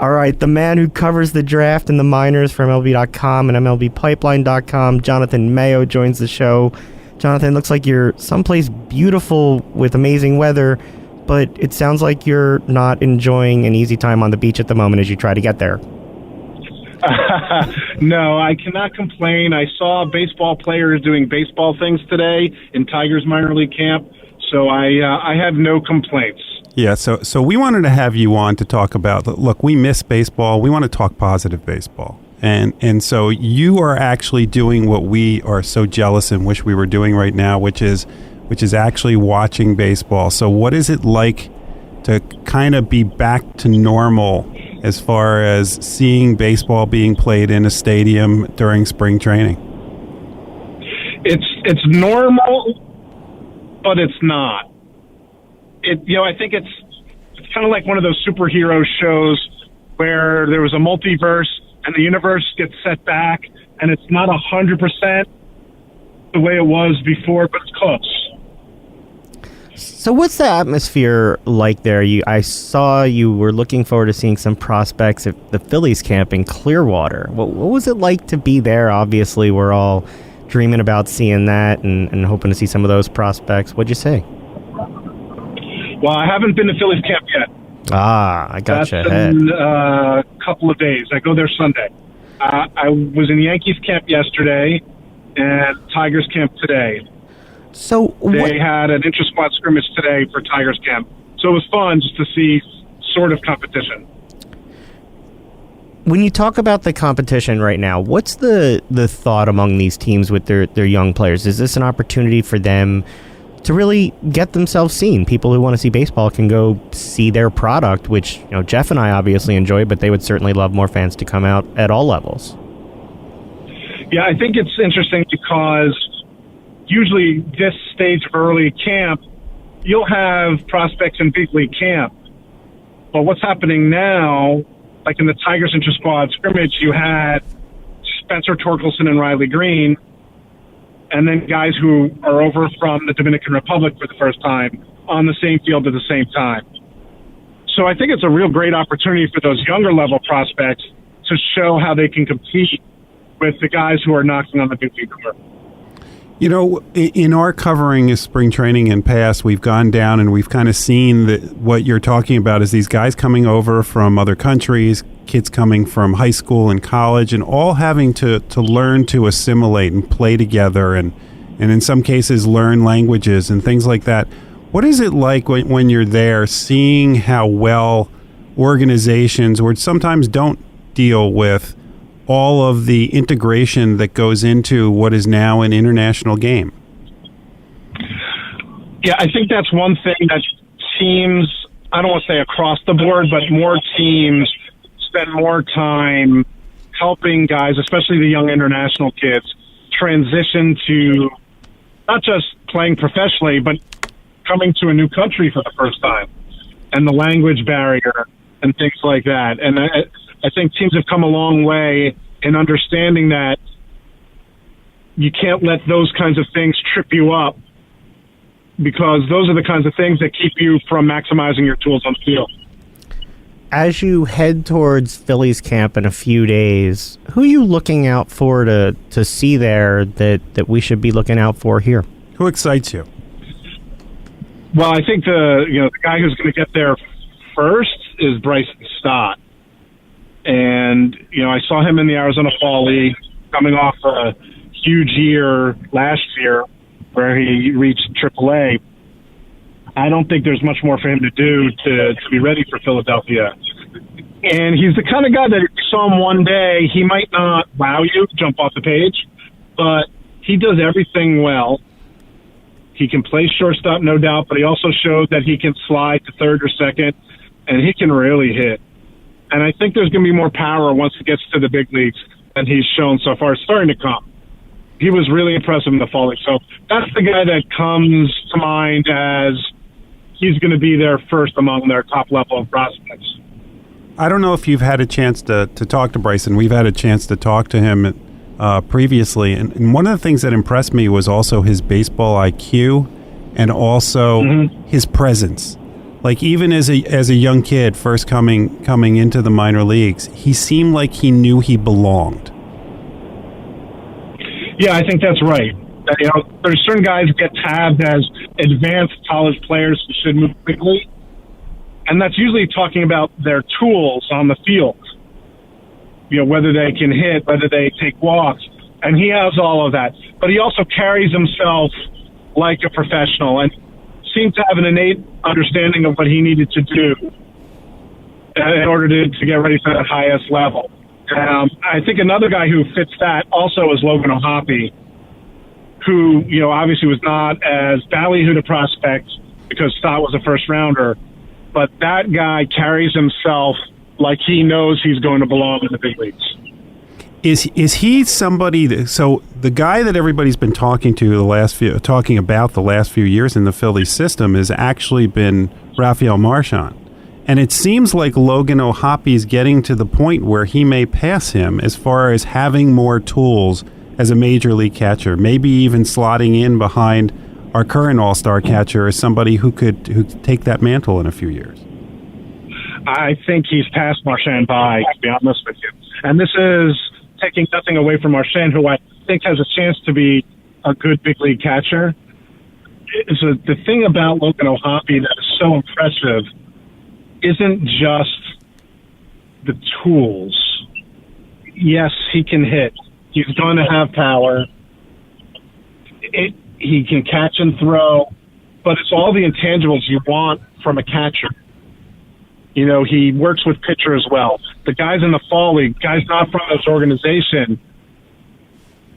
All right, the man who covers the draft and the minors for MLB.com and MLBpipeline.com, Jonathan Mayo, joins the show. Jonathan, looks like you're someplace beautiful with amazing weather, but it sounds like you're not enjoying an easy time on the beach at the moment as you try to get there. No, I cannot complain. I saw baseball players doing baseball things today in Tigers minor league camp, so I have no complaints. Yeah, so we wanted to have you on to talk about, look, we miss baseball. We want to talk positive baseball. And so you are actually doing what we are so jealous and wish we were doing right now, which is actually watching baseball. So what is it like to kind of be back to normal as far as seeing baseball being played in a stadium during spring training? It's normal, but it's not. I think it's kind of like one of those superhero shows where there was a multiverse and the universe gets set back, and it's not 100% the way it was before, but it's close. So what's the atmosphere like there? I saw you were looking forward to seeing some prospects at the Phillies camp in Clearwater. What was it like to be there? Obviously, we're all dreaming about seeing that and hoping to see some of those prospects. What'd you say? Well, I haven't been to Phillies camp yet. I got you ahead. In a couple of days. I go there Sunday. I was in Yankees camp yesterday and Tigers camp today. So they had an intra-squad scrimmage today for Tigers camp. So it was fun just to see sort of competition. When you talk about the competition right now, what's the thought among these teams with their young players? Is this an opportunity for them to really get themselves seen? People who want to see baseball can go see their product, which Jeff and I obviously enjoy, but they would certainly love more fans to come out at all levels. Yeah, I think it's interesting because usually this stage of early camp, you'll have prospects in big league camp. But what's happening now, like in the Tigers intra-squad scrimmage, you had Spencer Torkelson and Riley Green, and then guys who are over from the Dominican Republic for the first time on the same field at the same time. So I think it's a real great opportunity for those younger level prospects to show how they can compete with the guys who are knocking on the big league door. In our covering of spring training in past, we've gone down and we've kind of seen that what you're talking about is these guys coming over from other countries, kids coming from high school and college, and all having to learn to assimilate and play together and in some cases learn languages and things like that. What is it like when you're there seeing how well organizations or sometimes don't deal with all of the integration that goes into what is now an international game? Yeah, I think that's one thing that teams, I don't want to say across the board, but more teams spend more time helping guys, especially the young international kids, transition to not just playing professionally, but coming to a new country for the first time and the language barrier and things like that. And I think teams have come a long way in understanding that you can't let those kinds of things trip you up, because those are the kinds of things that keep you from maximizing your tools on the field. As you head towards Phillies camp in a few days, who are you looking out for to see there that we should be looking out for here? Who excites you? Well, I think the guy who's going to get there first is Bryson Stott. And, I saw him in the Arizona Fall League coming off a huge year last year where he reached AAA. I don't think there's much more for him to do to be ready for Philadelphia. And he's the kind of guy that if you saw him one day, he might not wow you, jump off the page, but he does everything well. He can play shortstop, no doubt, but he also showed that he can slide to third or second, and he can really hit. And I think there's going to be more power once he gets to the big leagues than he's shown so far. It's starting to come. He was really impressive in the fall league. So that's the guy that comes to mind as he's going to be there first among their top level of prospects. I don't know if you've had a chance to talk to Bryson. We've had a chance to talk to him previously. And one of the things that impressed me was also his baseball IQ and also his presence. Like even as a young kid, first coming into the minor leagues, he seemed like he knew he belonged. Yeah, I think that's right. There's certain guys that get tabbed as advanced college players who should move quickly, and that's usually talking about their tools on the field. Whether they can hit, whether they take walks, and he has all of that. But he also carries himself like a professional and seemed to have an innate understanding of what he needed to do in order to get ready for the highest level. I think another guy who fits that also is Logan O'Hoppe, who, obviously was not as ballyhooed a prospect because Stott was a first rounder, but that guy carries himself like he knows he's going to belong in the big leagues. Is he somebody so the guy that everybody's been talking about the last few years in the Phillies system has actually been Rafael Marchand. And it seems like Logan O'Hoppe is getting to the point where he may pass him as far as having more tools as a major league catcher, maybe even slotting in behind our current all-star catcher as somebody who could take that mantle in a few years. I think he's passed Marchand by, to be honest with you. And this is taking nothing away from Marchand, who I think has a chance to be a good big league catcher. So the thing about Logan O'Hoppe that is so impressive isn't just the tools. Yes, he can hit. He's going to have power. He can catch and throw, but it's all the intangibles you want from a catcher. He works with pitcher as well. The guys in the fall league, guys not from this organization,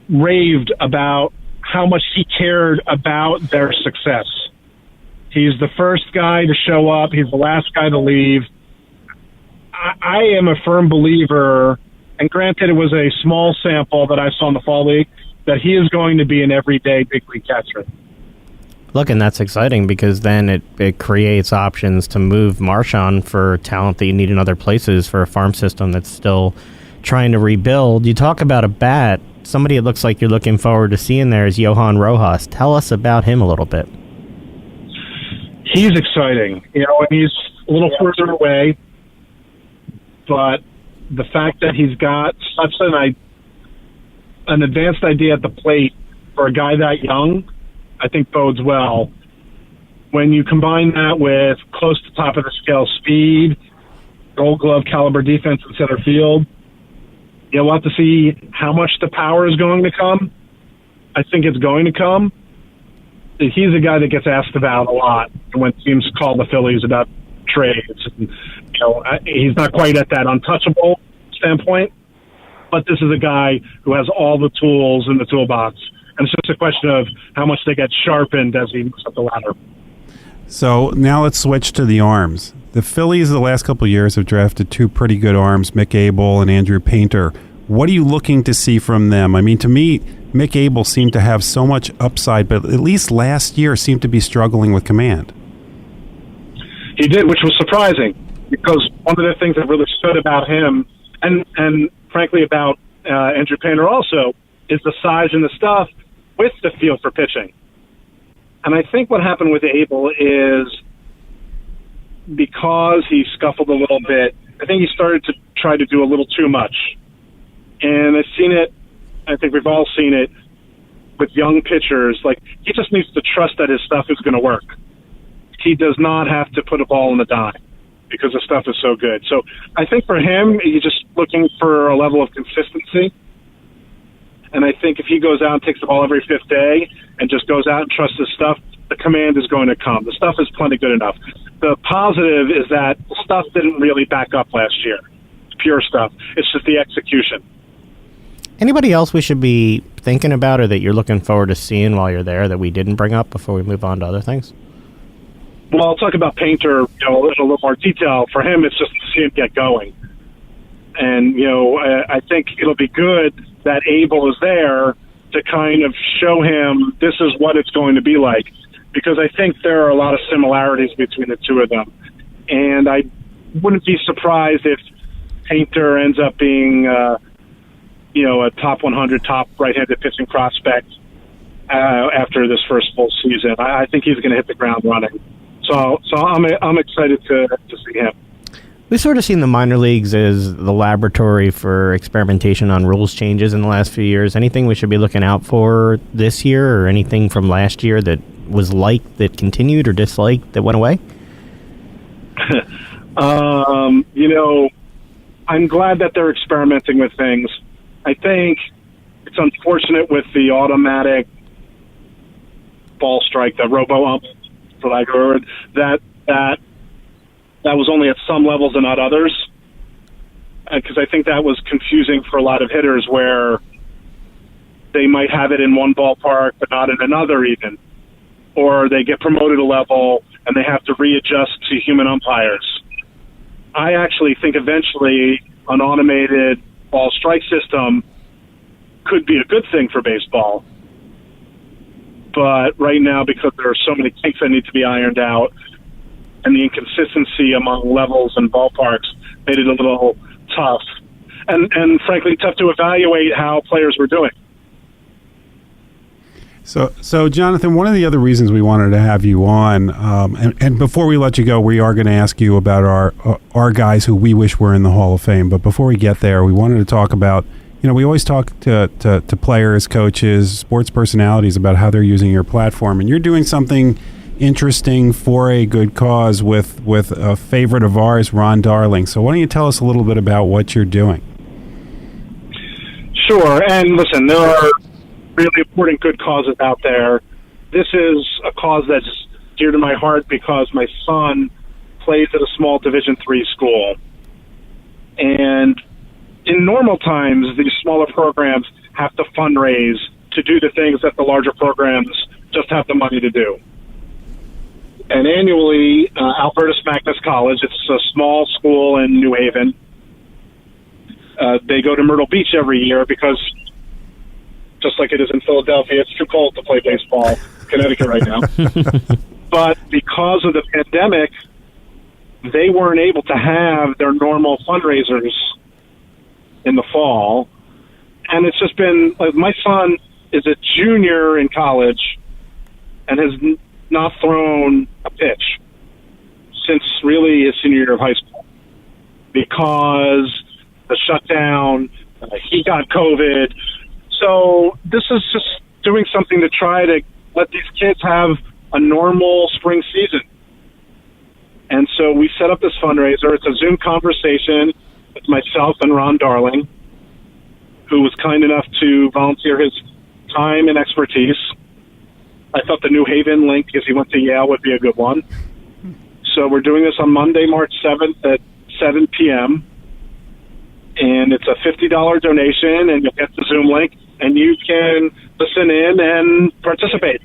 raved about how much he cared about their success. He's the first guy to show up. He's the last guy to leave. I am a firm believer, and granted it was a small sample that I saw in the fall league, that he is going to be an everyday big league catcher. Look, and that's exciting because then it creates options to move Marchand for talent that you need in other places for a farm system that's still trying to rebuild. You talk about a bat. Somebody it looks like you're looking forward to seeing there is Johan Rojas. Tell us about him a little bit. He's exciting, and he's a little further away, but the fact that he's got such an advanced idea at the plate for a guy that young, I think bodes well. When you combine that with close to top of the scale speed, Gold Glove caliber defense in center field, you'll have to see how much the power is going to come. I think it's going to come. He's a guy that gets asked about a lot when teams call the Phillies about trades. He's not quite at that untouchable standpoint, but this is a guy who has all the tools in the toolbox. And it's just a question of how much they get sharpened as he moves up the ladder. So now let's switch to the arms. The Phillies the last couple of years have drafted two pretty good arms, Mick Abel and Andrew Painter. What are you looking to see from them? I mean, to me, Mick Abel seemed to have so much upside, but at least last year seemed to be struggling with command. He did, which was surprising, because one of the things that really stood about him, and frankly about Andrew Painter also, is the size and the stuff with the feel for pitching. And I think what happened with Abel is because he scuffled a little bit, I think he started to try to do a little too much. And I've seen it, I think we've all seen it, with young pitchers. Like, he just needs to trust that his stuff is going to work. He does not have to put a ball in the dime because the stuff is so good. So I think for him, he's just looking for a level of consistency. And I think if he goes out and takes the ball every fifth day and just goes out and trusts his stuff, the command is going to come. The stuff is plenty good enough. The positive is that the stuff didn't really back up last year. It's pure stuff. It's just the execution. Anybody else we should be thinking about or that you're looking forward to seeing while you're there that we didn't bring up before we move on to other things? Well, I'll talk about Painter, in a little more detail. For him, it's just to see him get going. And, I think it'll be good that Abel is there to kind of show him this is what it's going to be like, because I think there are a lot of similarities between the two of them. And I wouldn't be surprised if Painter ends up being, a top 100, top right-handed pitching prospect after this first full season. I think he's going to hit the ground running. So I'm excited to see him. We've sort of seen the minor leagues as the laboratory for experimentation on rules changes in the last few years. Anything we should be looking out for this year, or anything from last year that was liked that continued or disliked that went away? I'm glad that they're experimenting with things. I think it's unfortunate with the automatic ball strike, the robo-ump, for lack of a word, that was only at some levels and not others. Because I think that was confusing for a lot of hitters, where they might have it in one ballpark but not in another even. Or they get promoted a level and they have to readjust to human umpires. I actually think eventually an automated ball strike system could be a good thing for baseball. But right now, because there are so many kinks that need to be ironed out, and the inconsistency among levels and ballparks made it a little tough. And frankly, tough to evaluate how players were doing. So Jonathan, one of the other reasons we wanted to have you on, and before we let you go, we are going to ask you about our guys who we wish were in the Hall of Fame. But before we get there, we wanted to talk about, we always talk to players, coaches, sports personalities about how they're using your platform, and you're doing something interesting for a good cause with a favorite of ours, Ron Darling. So why don't you tell us a little bit about what you're doing? Sure, and listen, there are really important good causes out there. This is a cause that's dear to my heart because my son plays at a small Division III school. And in normal times, these smaller programs have to fundraise to do the things that the larger programs just have the money to do. And annually, Albertus Magnus College, it's a small school in New Haven, they go to Myrtle Beach every year because, just like it is in Philadelphia, it's too cold to play baseball in Connecticut right now. But because of the pandemic, they weren't able to have their normal fundraisers in the fall. And it's just been, my son is a junior in college and has not thrown a pitch since really his senior year of high school because the shutdown, he got COVID. So this is just doing something to try to let these kids have a normal spring season. And so we set up this fundraiser. It's a Zoom conversation with myself and Ron Darling, who was kind enough to volunteer his time and expertise. I thought the New Haven link, because he went to Yale, would be a good one. So we're doing this on Monday, March 7th at 7 p.m. And it's a $50 donation, and you'll get the Zoom link, and you can listen in and participate.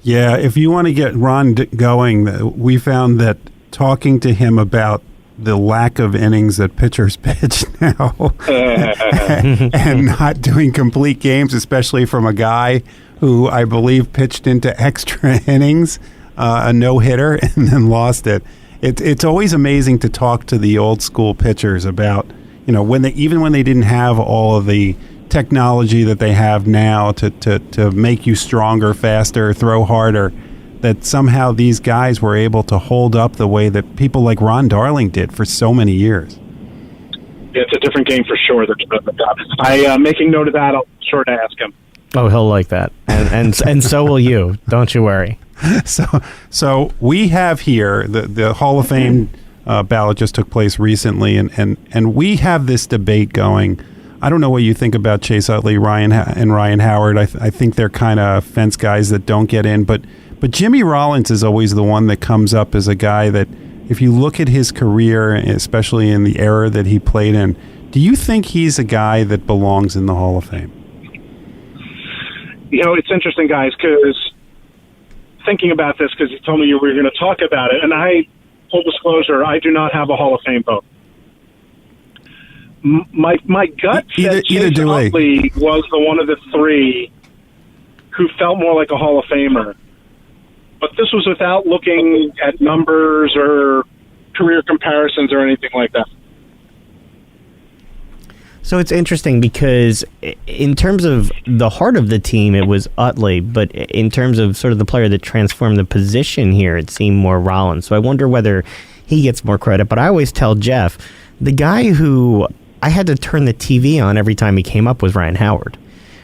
Yeah, if you want to get Ron going, we found that talking to him about the lack of innings that pitchers pitch now and not doing complete games, especially from a guy who I believe pitched into extra innings, a no-hitter, and then lost it. It's always amazing to talk to the old school pitchers about, when they didn't have all of the technology that they have now to make you stronger, faster, throw harder, that somehow these guys were able to hold up the way that people like Ron Darling did for so many years. Yeah, it's a different game for sure. I making note of that. I'll be sure to ask him. Oh, he'll like that, and so will you. Don't you worry. So we have here the Hall of Fame ballot just took place recently, and we have this debate going. I don't know what you think about Chase Utley, Ryan Howard. I think they're kind of fence guys that don't get in, but Jimmy Rollins is always the one that comes up as a guy that, if you look at his career, especially in the era that he played in, do you think he's a guy that belongs in the Hall of Fame? It's interesting, guys, because thinking about this, because you told me you were going to talk about it, and full disclosure, I do not have a Hall of Fame vote. My gut said Chase Utley was the one of the three who felt more like a Hall of Famer. But this was without looking at numbers or career comparisons or anything like that. So it's interesting because in terms of the heart of the team, it was Utley, but in terms of sort of the player that transformed the position here, it seemed more Rollins. So I wonder whether he gets more credit. But I always tell Jeff, the guy who I had to turn the TV on every time he came up was Ryan Howard.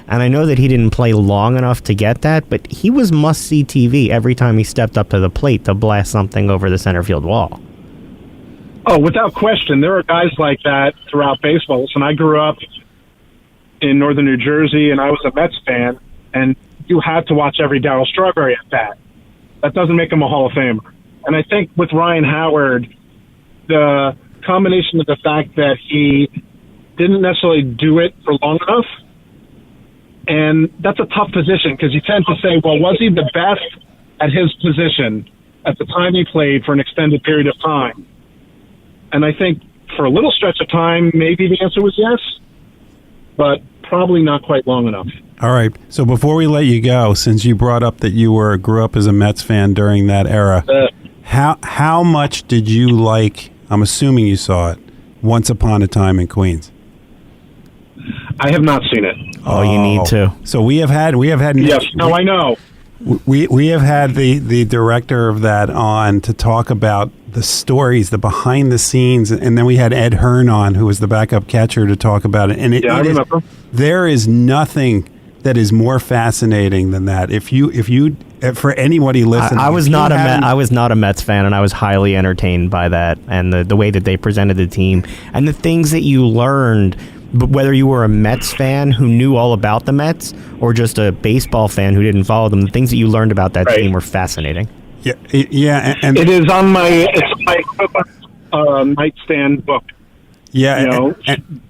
And I know that he didn't play long enough to get that, but he was must-see TV every time he stepped up to the plate to blast something over the center field wall. Oh, without question. There are guys like that throughout baseball. And I grew up in northern New Jersey, and I was a Mets fan, and you had to watch every Darryl Strawberry at bat. That doesn't make him a Hall of Famer. And I think with Ryan Howard, the combination of the fact that he didn't necessarily do it for long enough, and that's a tough position because you tend to say, well, was he the best at his position at the time he played for an extended period of time? And I think for a little stretch of time, maybe the answer was yes, but probably not quite long enough. All right. So before we let you go, since you brought up that you grew up as a Mets fan during that era, how much did you like, I'm assuming you saw it, Once Upon a Time in Queens? I have not seen it. Oh, you need to. So we have had Yes, no, I know. We have had the director of that on to talk about the stories, the behind the scenes, and then we had Ed Hearn on, who was the backup catcher, to talk about it. And I remember. There is nothing that is more fascinating than that. If you for anybody listening, I was not a Mets fan, and I was highly entertained by that and the way that they presented the team and the things that you learned. But whether you were a Mets fan who knew all about the Mets or just a baseball fan who didn't follow them, the things that you learned about that team were fascinating. Yeah, and it is on my nightstand book. Yeah,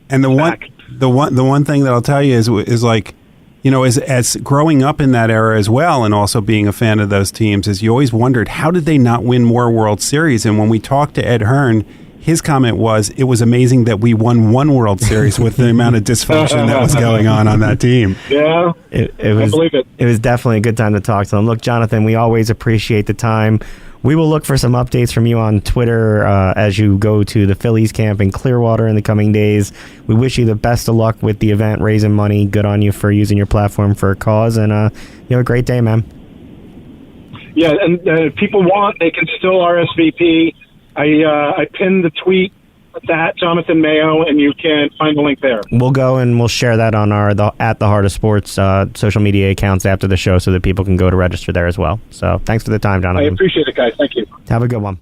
and the one thing that I'll tell you is like, you know, as growing up in that era as well, and also being a fan of those teams, is you always wondered, how did they not win more World Series? And when we talked to Ed Hearn, his comment was, it was amazing that we won one World Series with the amount of dysfunction that was going on that team. Yeah, it was, I believe it. It was definitely a good time to talk to them. Look, Jonathan, we always appreciate the time. We will look for some updates from you on Twitter as you go to the Phillies camp in Clearwater in the coming days. We wish you the best of luck with the event, raising money. Good on you for using your platform for a cause, and you have a great day, man. Yeah, and if people want, they can still RSVP. I pinned the tweet at Jonathan Mayo, and you can find the link there. We'll go and we'll share that on our at the Heart of Sports social media accounts after the show so that people can go to register there as well. So thanks for the time, Jonathan. I appreciate it, guys. Thank you. Have a good one.